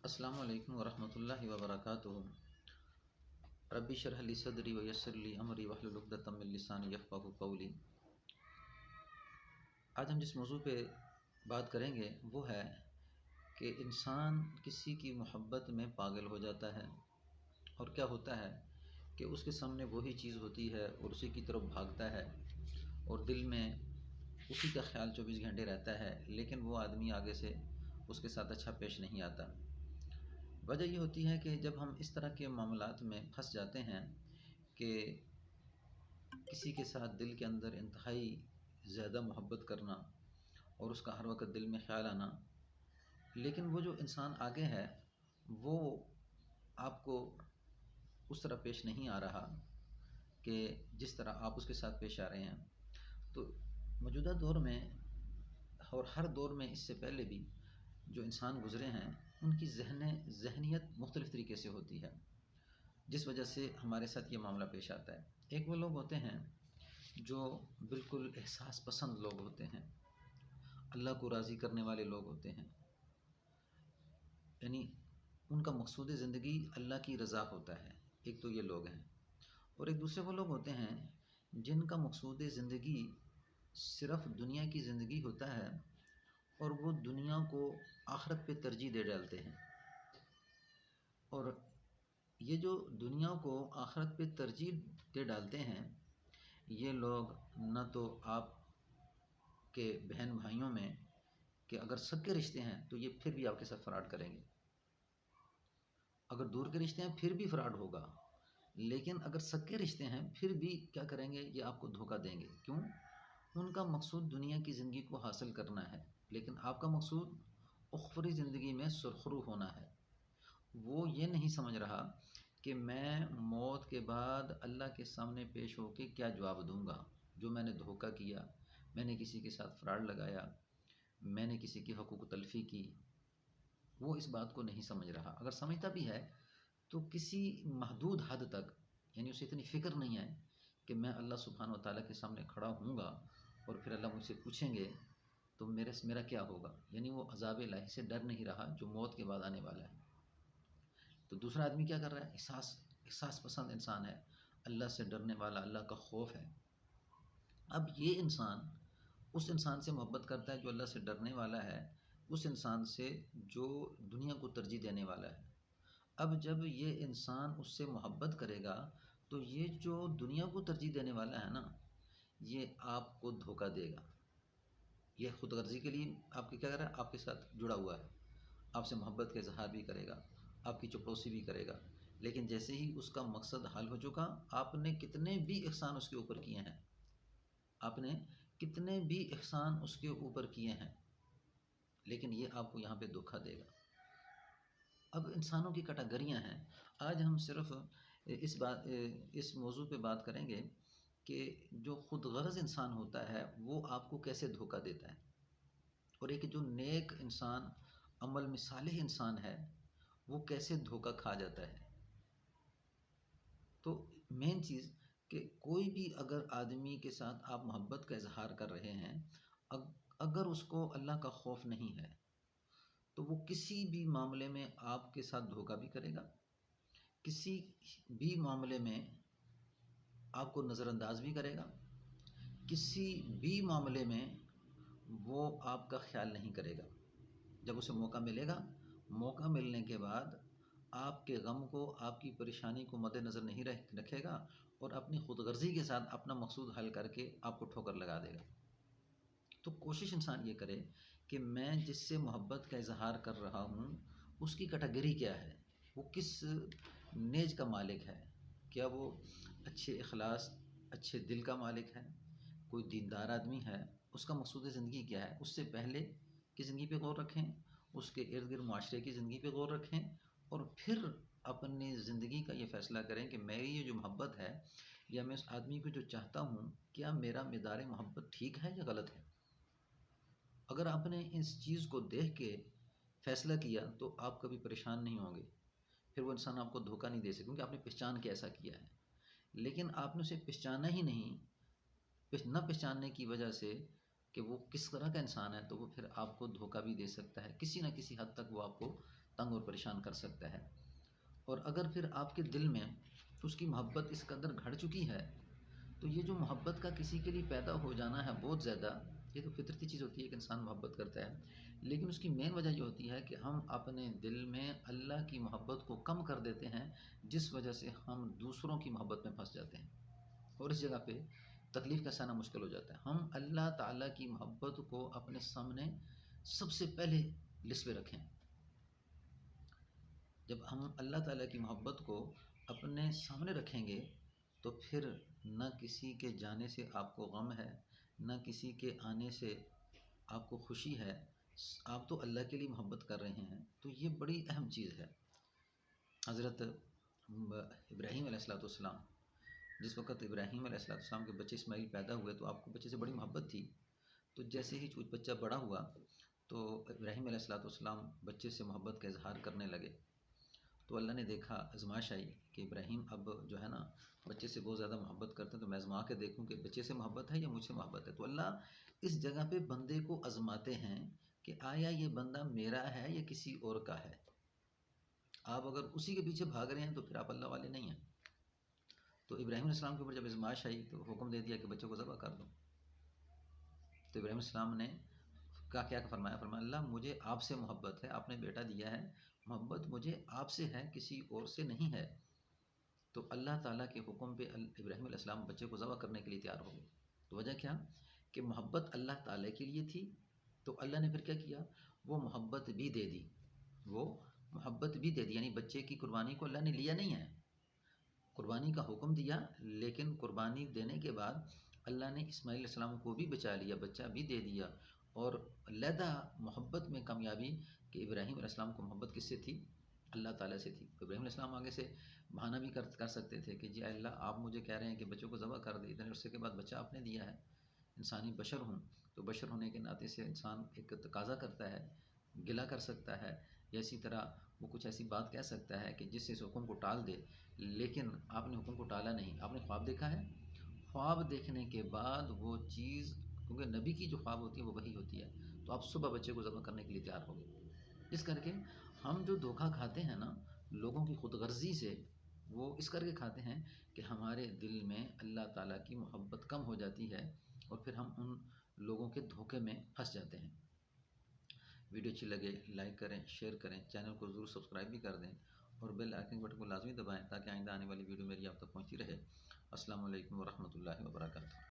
السلام علیکم ورحمۃ اللہ وبرکاتہ۔ رب اشرح لی صدری ویسر لی امری واحلل عقدۃ من لسانی یفقہوا قولی۔ آج ہم جس موضوع پہ بات کریں گے وہ ہے کہ انسان کسی کی محبت میں پاگل ہو جاتا ہے، اور کیا ہوتا ہے کہ اس کے سامنے وہی چیز ہوتی ہے اور اسی کی طرف بھاگتا ہے، اور دل میں اسی کا خیال 24 گھنٹے رہتا ہے، لیکن وہ آدمی آگے سے اس کے ساتھ اچھا پیش نہیں آتا۔ وجہ یہ ہوتی ہے کہ جب ہم اس طرح کے معاملات میں پھنس جاتے ہیں کہ کسی کے ساتھ دل کے اندر انتہائی زیادہ محبت کرنا اور اس کا ہر وقت دل میں خیال آنا، لیکن وہ جو انسان آگے ہے وہ آپ کو اس طرح پیش نہیں آ رہا کہ جس طرح آپ اس کے ساتھ پیش آ رہے ہیں، تو موجودہ دور میں اور ہر دور میں اس سے پہلے بھی جو انسان گزرے ہیں ان کی ذہنیت مختلف طریقے سے ہوتی ہے، جس وجہ سے ہمارے ساتھ یہ معاملہ پیش آتا ہے۔ ایک وہ لوگ ہوتے ہیں جو بالکل احساس پسند لوگ ہوتے ہیں، اللہ کو راضی کرنے والے لوگ ہوتے ہیں، یعنی ان کا مقصود زندگی اللہ کی رضا ہوتا ہے۔ ایک تو یہ لوگ ہیں، اور ایک دوسرے وہ لوگ ہوتے ہیں جن کا مقصود زندگی صرف دنیا کی زندگی ہوتا ہے، اور وہ دنیا کو آخرت پہ ترجیح دے ڈالتے ہیں۔ اور یہ جو دنیا کو آخرت پہ ترجیح دے ڈالتے ہیں، یہ لوگ نہ تو آپ کے بہن بھائیوں میں کہ اگر سب کے رشتے ہیں تو یہ پھر بھی آپ کے ساتھ فراڈ کریں گے، اگر دور کے رشتے ہیں پھر بھی فراڈ ہوگا، لیکن اگر سب کے رشتے ہیں پھر بھی کیا کریں گے، یہ آپ کو دھوکہ دیں گے۔ کیوں؟ ان کا مقصود دنیا کی زندگی کو حاصل کرنا ہے، لیکن آپ کا مقصود اخروی زندگی میں سرخرو ہونا ہے۔ وہ یہ نہیں سمجھ رہا کہ میں موت کے بعد اللہ کے سامنے پیش ہو کے کیا جواب دوں گا، جو میں نے دھوکہ کیا، میں نے کسی کے ساتھ فراڈ لگایا، میں نے کسی کی حقوق تلفی کی، وہ اس بات کو نہیں سمجھ رہا۔ اگر سمجھتا بھی ہے تو کسی محدود حد تک، یعنی اسے اتنی فکر نہیں ہے کہ میں اللہ سبحانہ و تعالیٰ کے سامنے کھڑا ہوں گا اور پھر اللہ مجھ سے پوچھیں گے تو میرا کیا ہوگا، یعنی وہ عذاب الہی سے ڈر نہیں رہا جو موت کے بعد آنے والا ہے۔ تو دوسرا آدمی کیا کر رہا ہے؟ احساس پسند انسان ہے، اللہ سے ڈرنے والا، اللہ کا خوف ہے۔ اب یہ انسان اس انسان سے محبت کرتا ہے جو اللہ سے ڈرنے والا ہے، اس انسان سے جو دنیا کو ترجیح دینے والا ہے۔ اب جب یہ انسان اس سے محبت کرے گا تو یہ جو دنیا کو ترجیح دینے والا ہے نا، یہ آپ کو دھوکہ دے گا، یہ خود غرضی کے لیے آپ کے کیا کر رہا ہے، آپ کے ساتھ جڑا ہوا ہے، آپ سے محبت کا اظہار بھی کرے گا، آپ کی چپڑوسی بھی کرے گا، لیکن جیسے ہی اس کا مقصد حل ہو چکا، آپ نے کتنے بھی احسان اس کے اوپر کیے ہیں، آپ نے کتنے بھی احسان اس کے اوپر کیے ہیں، لیکن یہ آپ کو یہاں پہ دھوکہ دے گا۔ اب انسانوں کی کیٹیگریاں ہیں۔ آج ہم صرف اس موضوع پہ بات کریں گے کہ جو خود غرض انسان ہوتا ہے وہ آپ کو کیسے دھوکہ دیتا ہے، اور ایک جو نیک انسان، عمل میں صالح انسان ہے، وہ کیسے دھوکہ کھا جاتا ہے۔ تو مین چیز کہ کوئی بھی اگر آدمی کے ساتھ آپ محبت کا اظہار کر رہے ہیں، اگر اس کو اللہ کا خوف نہیں ہے تو وہ کسی بھی معاملے میں آپ کے ساتھ دھوکہ بھی کرے گا، کسی بھی معاملے میں آپ کو نظر انداز بھی کرے گا، کسی بھی معاملے میں وہ آپ کا خیال نہیں کرے گا۔ جب اسے موقع ملے گا، موقع ملنے کے بعد آپ کے غم کو، آپ کی پریشانی کو مد نظر نہیں رکھے گا، اور اپنی خود غرضی کے ساتھ اپنا مقصود حل کر کے آپ کو ٹھوکر لگا دے گا۔ تو کوشش انسان یہ کرے کہ میں جس سے محبت کا اظہار کر رہا ہوں اس کی کیٹیگری کیا ہے، وہ کس نیج کا مالک ہے، کیا وہ اچھے اخلاص، اچھے دل کا مالک ہے، کوئی دیندار آدمی ہے، اس کا مقصود زندگی کیا ہے۔ اس سے پہلے کی زندگی پہ غور رکھیں، اس کے ارد گرد معاشرے کی زندگی پہ غور رکھیں، اور پھر اپنی زندگی کا یہ فیصلہ کریں کہ میری یہ جو محبت ہے یا میں اس آدمی کو جو چاہتا ہوں، کیا میرا مدار محبت ٹھیک ہے یا غلط ہے۔ اگر آپ نے اس چیز کو دیکھ کے فیصلہ کیا تو آپ کبھی پریشان نہیں ہوں گے، پھر وہ انسان آپ کو دھوکہ نہیں دے سکے، کیونکہ آپ نے پہچان کے ایسا کیا ہے۔ لیکن آپ نے اسے پہچانا ہی نہیں، نہ پہچاننے کی وجہ سے کہ وہ کس طرح کا انسان ہے، تو وہ پھر آپ کو دھوکہ بھی دے سکتا ہے، کسی نہ کسی حد تک وہ آپ کو تنگ اور پریشان کر سکتا ہے۔ اور اگر پھر آپ کے دل میں اس کی محبت اس قدر گھڑ چکی ہے، تو یہ جو محبت کا کسی کے لیے پیدا ہو جانا ہے بہت زیادہ، یہ تو فطرتی چیز ہوتی ہے کہ انسان محبت کرتا ہے، لیکن اس کی مین وجہ یہ ہوتی ہے کہ ہم اپنے دل میں اللہ کی محبت کو کم کر دیتے ہیں، جس وجہ سے ہم دوسروں کی محبت میں پھنس جاتے ہیں، اور اس جگہ پہ تکلیف کا سہنا مشکل ہو جاتا ہے۔ ہم اللہ تعالیٰ کی محبت کو اپنے سامنے سب سے پہلے لسٹ پہ رکھیں۔ جب ہم اللہ تعالیٰ کی محبت کو اپنے سامنے رکھیں گے تو پھر نہ کسی کے جانے سے آپ کو غم ہے، نہ کسی کے آنے سے آپ کو خوشی ہے، آپ تو اللہ کے لیے محبت کر رہے ہیں، تو یہ بڑی اہم چیز ہے۔ حضرت ابراہیم علیہ السلام، جس وقت ابراہیم علیہ السلام کے بچے اسماعیل پیدا ہوئے تو آپ کو بچے سے بڑی محبت تھی، تو جیسے ہی بچہ بڑا ہوا تو ابراہیم علیہ السلام بچے سے محبت کا اظہار کرنے لگے، تو اللہ نے دیکھا، آزمائش آئی کہ ابراہیم اب جو ہے نا بچے سے بہت زیادہ محبت کرتے ہیں، تو میں آزما کے دیکھوں کہ بچے سے محبت ہے یا مجھ سے محبت ہے۔ تو اللہ اس جگہ پہ بندے کو آزماتے ہیں کہ آیا یہ بندہ میرا ہے یا کسی اور کا ہے۔ آپ اگر اسی کے پیچھے بھاگ رہے ہیں تو پھر آپ اللہ والے نہیں ہیں۔ تو ابراہیم علیہ السلام کے اوپر جب آزمائش آئی تو حکم دے دیا کہ بچے کو ذبح کر دو۔ تو ابراہیم علیہ السلام نے کیا فرمایا اللہ مجھے آپ سے محبت ہے، آپ نے بیٹا دیا ہے، محبت مجھے آپ سے ہے، کسی اور سے نہیں ہے۔ تو اللہ تعالیٰ کے حکم پہ ابراہیم علیہ السلام بچے کو ذبح کرنے کے لیے تیار ہو گئے۔ تو وجہ کیا کہ محبت اللہ تعالیٰ کے لیے تھی، تو اللہ نے پھر کیا کیا، وہ محبت بھی دے دی، وہ محبت بھی دے دی، یعنی بچے کی قربانی کو اللہ نے لیا نہیں ہے، قربانی کا حکم دیا، لیکن قربانی دینے کے بعد اللہ نے اسماعیل علیہ السلام کو بھی بچا لیا، بچہ بھی دے دیا۔ اور علیحدہ محبت میں کامیابی کہ ابراہیم علیہ السلام کو محبت کس سے تھی، اللہ تعالیٰ سے تھی۔ تو ابراہیم علیہ السلام آگے سے بہانہ بھی کر سکتے تھے کہ جی اللہ آپ مجھے کہہ رہے ہیں کہ بچوں کو ذبح کر دیں، اتنے عرصے کے بعد بچہ آپ نے دیا ہے، انسانی بشر ہوں، تو بشر ہونے کے ناطے سے انسان ایک تقاضا کرتا ہے، گلہ کر سکتا ہے، یا اسی طرح وہ کچھ ایسی بات کہہ سکتا ہے کہ جس سے اس حکم کو ٹال دے، لیکن آپ نے حکم کو ٹالا نہیں، آپ نے خواب دیکھا ہے، خواب دیکھنے کے بعد وہ چیز، کیونکہ نبی کی جو خواب ہوتی ہے وہ وہی ہوتی ہے، تو آپ صبح بچے کو ذبح کرنے کے لیے تیار ہو گئے۔ اس کر کے ہم جو دھوکہ کھاتے ہیں نا لوگوں کی خود غرضی سے، وہ اس کر کے کھاتے ہیں کہ ہمارے دل میں اللہ تعالیٰ کی محبت کم ہو جاتی ہے، اور پھر ہم ان لوگوں کے دھوکے میں پھنس جاتے ہیں۔ ویڈیو اچھی لگے لائک کریں، شیئر کریں، چینل کو ضرور سبسکرائب بھی کر دیں، اور بیل آئکن بٹن کو لازمی دبائیں تاکہ آئندہ آنے والی ویڈیو میری آپ تک پہنچتی رہے۔ السلام علیکم ورحمۃ اللہ وبرکاتہ۔